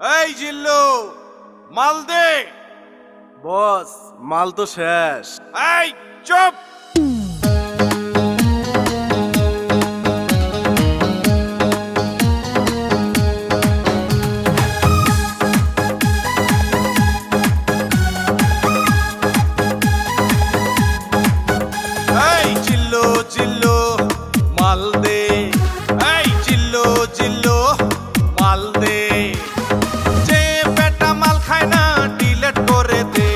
এই জিল্লু, মাল দে। বস, মাল তো শেষ। এই চুপ। এই জিল্লু জিল্লু মাল দে। এই জিল্লু জিল্লু মাল দে। যে বেটা মাল খায় না ডিলেট করে দে।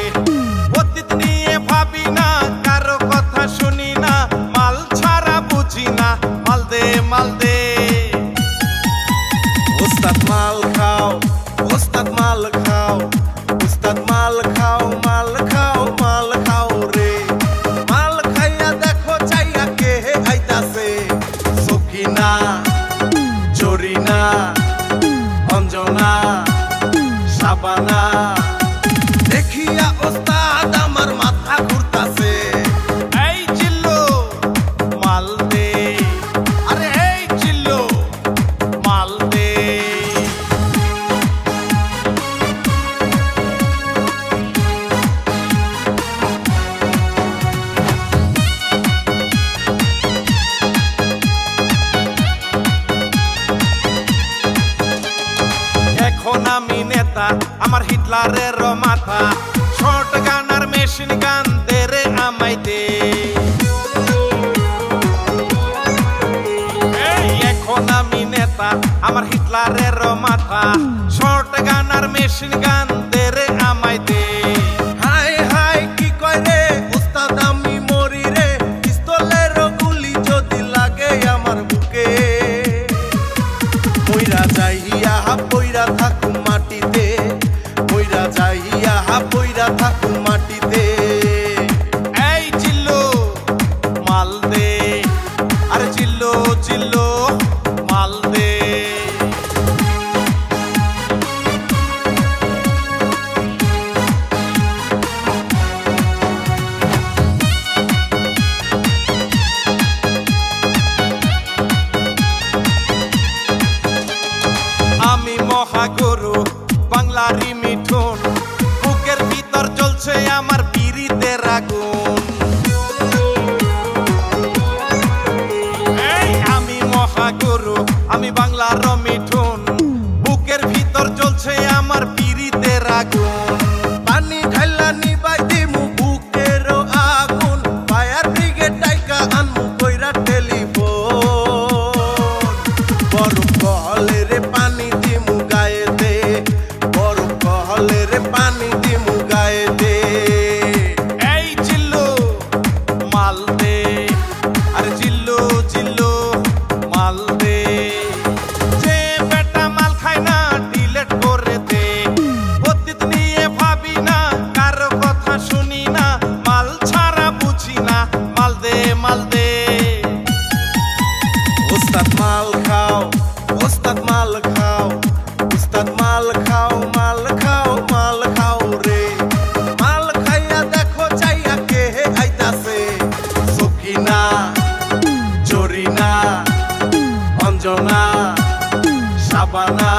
অতীত নিয়ে ভাবি না, কারো কথা শুনি না, মাল ছাড়া বুঝি না। মাল দে মাল দে। ওস্তাদ মাল খাও, ওস্তাদ মাল খাও, ওস্তাদ মাল খাও, মাল খাও, মাল খাও রে। মাল খাইয়া দেখো চাইয়া কে আইতাছে। সকিনা, জরিনা, অঞ্জনা, শাবানা। দেখিয়া ওস্তাদ আমার মাথা ঘুরতাছে। এই জিল্লু মাল দে। আরে এই জিল্লু মাল দে। এখন আমি নেতা, আমার হিটলারের মাথা। শর্ট গান আর মেশিন গান দে রে আমায় দে। এই এখন আমি নেতা, আমার হিটলারের মাথা। শর্ট গান আর মেশিন গান দে রে আমায় দে। হাই হাই কি কয় রে ওস্তাদ, আমি মরি রে। পিস্তলের গুলি যদি লাগে আমার বুকে। পইরা যাইয়া পইরা থাকু মাটিতে, পইরা যাইয়া পইরা থাকু মাটিতে। এই জিল্লু মাল দে। আরে জিল্লু জিল্লু মাল দে। আমি মহাগুরু বাংলারই মিঠুন। বুকের ভিতর জ্বলছে আমার পিরিতের আগুন। এই আমি মহাগুরু, আমি বাংলার মিঠুন। বুকের ভিতর জ্বলছে আমার পিরিতের আগুন। পানি ঢাইলা নিবাই দিমু বুকের আগুন। ফায়ার ব্রিগেড ডাইকা আনমু কইরা টেলিফোন। বরফ কহলে রে পানি দিমু গায়েতে, বরফ কহলে রে পানি দিমু গায়েতে। এই জিল্লু মাল দে। আরে জিল্লু জিল্লু মাল দে। যে বেটা মাল খায় না ডিলেট করে দে। অতীত নিয়ে ভাবি না, কারো কথা শুনি না, মাল ছাড়া বুঝি না। মাল দে মাল দে। ওস্তাদ মাল খাও, ওস্তাদ মাল খাও, ওস্তাদ মাল খাও, মাল খাও, মাল খাও রে। মাল খাইয়া দেখো চাইয়া কে আইতাছে। সকিনা, জরিনা, অঞ্জনা, শাবানা।